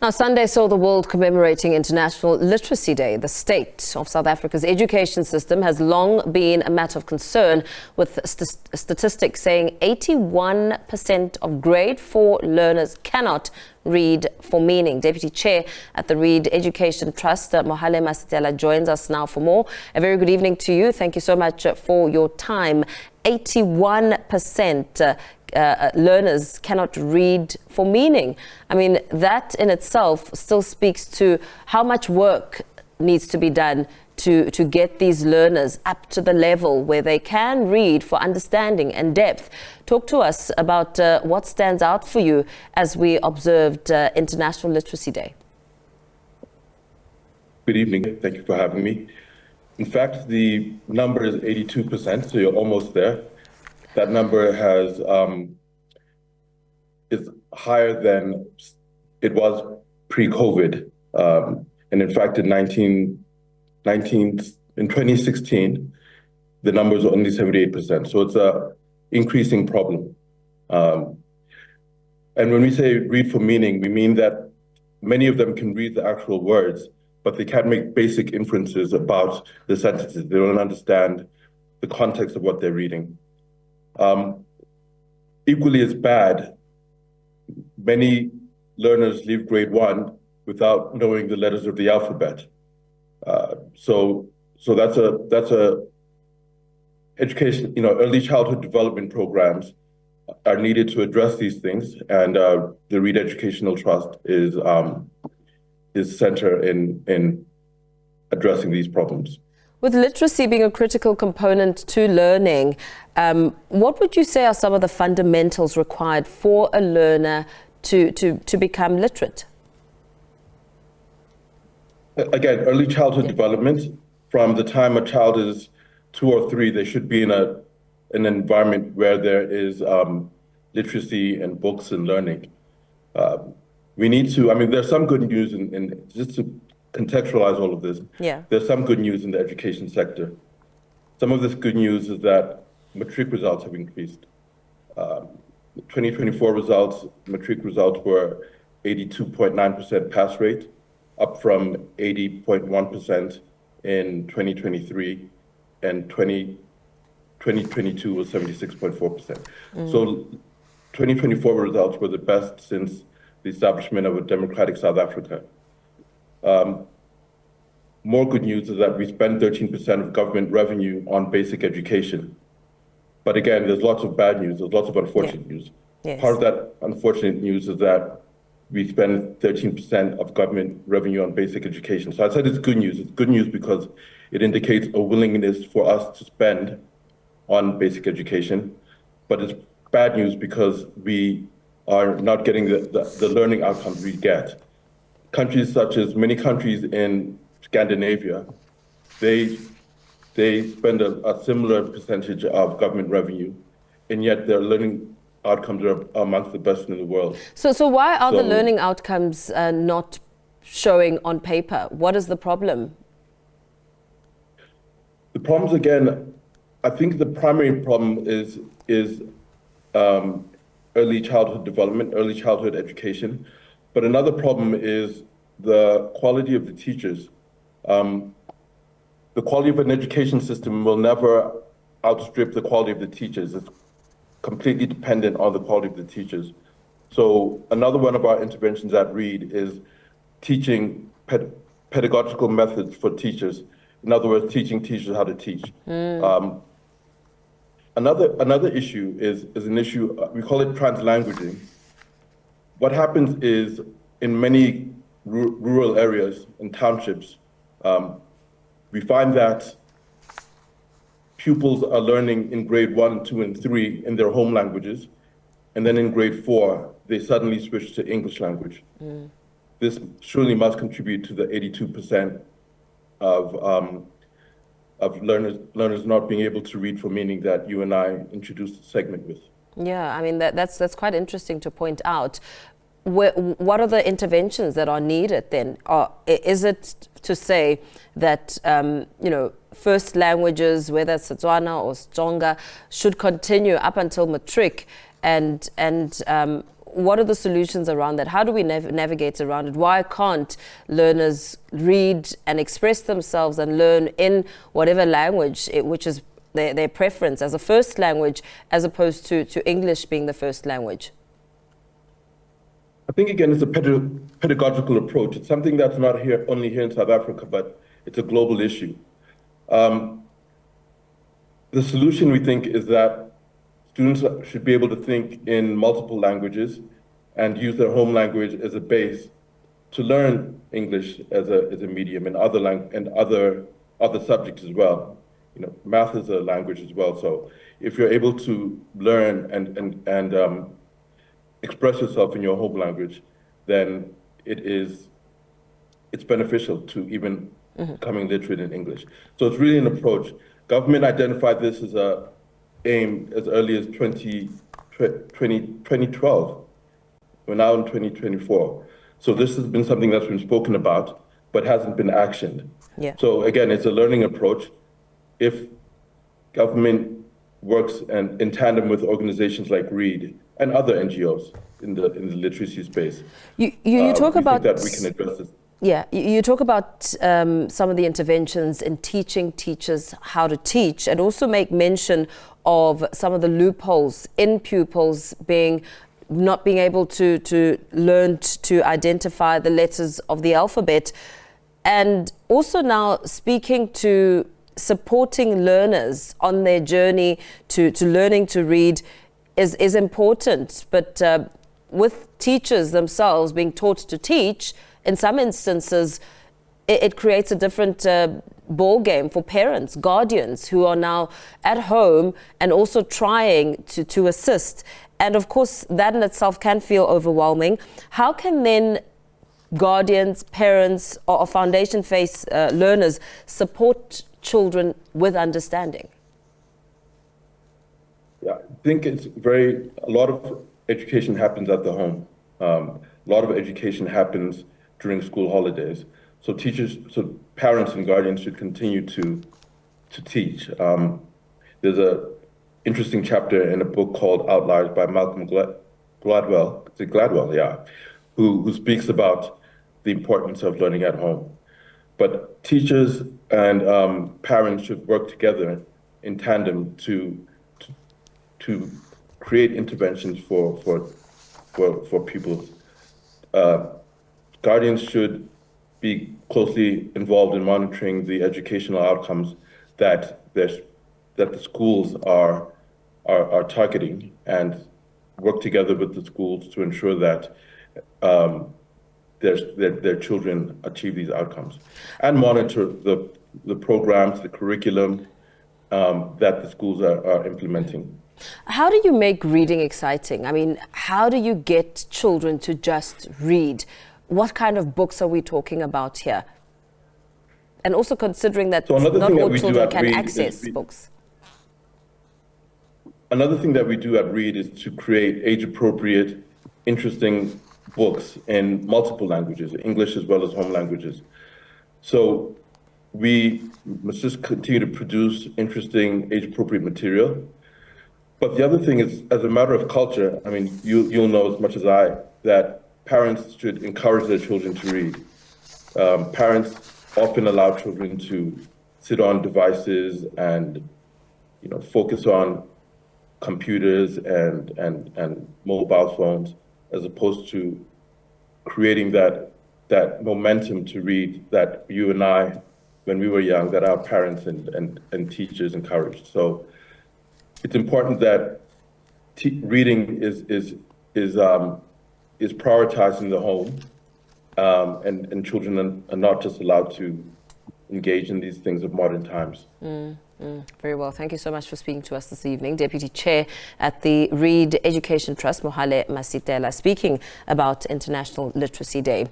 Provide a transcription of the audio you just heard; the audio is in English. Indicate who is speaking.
Speaker 1: Now, Sunday saw the world commemorating International Literacy Day. The state of South Africa's education system has long been a matter of concern, with statistics saying 81% of grade 4 learners cannot read for meaning. Deputy Chair at the Reed Education Trust, Mohale Masithela, joins us now for more. A very good evening to you. Thank you so much for your time. 81% learners cannot read for meaning. I mean, that in itself still speaks to how much work needs to be done to get these learners up to the level where they can read for understanding and depth. Talk to us about what stands out for you as we observed International Literacy Day.
Speaker 2: Good evening. Thank you for having me. In fact, the number is 82%, so you're almost there. That number is higher than it was pre-COVID. And in fact, in 2016, the number was only 78%. So it's an increasing problem. And when we say read for meaning, we mean that many of them can read the actual words, but they can't make basic inferences about the sentences. They don't understand the context of what they're reading. Equally as bad, many learners leave grade 1 without knowing the letters of the alphabet. So that's a education, early childhood development programs are needed to address these things, and the Reed Educational Trust is center in addressing these problems.
Speaker 1: With literacy being a critical component to learning, what would you say are some of the fundamentals required for a learner to become literate?
Speaker 2: Again, early childhood development, from the time a child is 2 or 3, they should be in an environment where there is literacy and books and learning. We need to, there's some good news, and just to contextualize all of this, there's some good news in the education sector. Some of this good news is that matric results have increased. 2024 results, matric results were 82.9% pass rate, up from 80.1% in 2023, and 2022 was 76.4%. So 2024 results were the best since the establishment of a democratic South Africa. More good news is that we spend 13% of government revenue on basic education. But again, there's lots of bad news, there's lots of unfortunate news.
Speaker 1: Yes.
Speaker 2: Part of that unfortunate news is that we spend 13% of government revenue on basic education. So I said it's good news. It's good news because it indicates a willingness for us to spend on basic education. But it's bad news because we are not getting the learning outcomes we get. Countries such as many countries in Scandinavia, they spend a similar percentage of government revenue, and yet their learning outcomes are amongst the best in the world.
Speaker 1: So why are the learning outcomes not showing on paper? What is the problem?
Speaker 2: The problems, again, I think the primary problem is early childhood development, early childhood education. But another problem is the quality of the teachers. The quality of an education system will never outstrip the quality of the teachers. It's completely dependent on the quality of the teachers. So another one of our interventions at Reed is teaching pedagogical methods for teachers. In other words, teaching teachers how to teach. Another issue is an issue, we call it translanguaging. What happens is, in many rural areas and townships, we find that pupils are learning in grade 1, 2, and 3 in their home languages, and then in grade 4, they suddenly switch to English language. This surely must contribute to the 82% of learners not being able to read for meaning that you and I introduced the segment with.
Speaker 1: Yeah, that's quite interesting to point out. What are the interventions that are needed then? Is it to say that first languages, whether it's Setswana or Tsonga, should continue up until matric, and what are the solutions around that? How do we navigate around it? Why can't learners read and express themselves and learn in whatever language, which is their preference as a first language, as opposed to English being the first language?
Speaker 2: I think, again, it's a pedagogical approach. It's something that's not only here in South Africa, but it's a global issue. The solution, we think, is that students should be able to think in multiple languages and use their home language as a base to learn English as a medium and other subjects as well. You know, math is a language as well. So if you're able to learn and express yourself in your home language, then it's beneficial to even becoming literate in English. So it's really an approach. Government identified this as a aim as early as 2012. We're now in 2024. So this has been something that's been spoken about, but hasn't been actioned.
Speaker 1: Yeah.
Speaker 2: So again, it's a learning approach. If government works in tandem with organizations like READ and other NGOs in the literacy space,
Speaker 1: you talk about
Speaker 2: think that we can address this.
Speaker 1: Yeah, you talk about some of the interventions in teaching teachers how to teach, and also make mention of some of the loopholes in pupils not being able to learn to identify the letters of the alphabet, and also now speaking to supporting learners on their journey to learning to read is important, but with teachers themselves being taught to teach, in some instances, it creates a different ball game for parents, guardians who are now at home and also trying to assist. And of course, that in itself can feel overwhelming. How can then guardians, parents, or foundation-based learners support children with understanding?
Speaker 2: Yeah, I think a lot of education happens at the home. A lot of education happens during school holidays. So parents and guardians should continue to teach. There's an interesting chapter in a book called Outliers by Malcolm Gladwell. Is it Gladwell? Yeah, who speaks about the importance of learning at home. But teachers and parents should work together in tandem to create interventions for pupils. Guardians should be closely involved in monitoring the educational outcomes that the schools are targeting, and work together with the schools to ensure that their children achieve these outcomes, and monitor the programs, the curriculum that the schools are implementing.
Speaker 1: How do you make reading exciting? I mean, how do you get children to just read? What kind of books are we talking about here? And also considering that not all children can access books.
Speaker 2: Another thing that we do at READ is to create age-appropriate, interesting books in multiple languages, English as well as home languages. So we must just continue to produce interesting, age-appropriate material. But the other thing is, as a matter of culture, I mean, you'll know as much as I, that parents should encourage their children to read. Parents often allow children to sit on devices and, focus on computers and mobile phones, as opposed to creating that momentum to read that you and I, when we were young, that our parents and teachers encouraged. So it's important that reading is prioritized in the home, and children are not just allowed to engage in these things of modern times.
Speaker 1: Very well. Thank you so much for speaking to us this evening. Deputy Chair at the READ Education Trust, Mohale Masithela, speaking about International Literacy Day.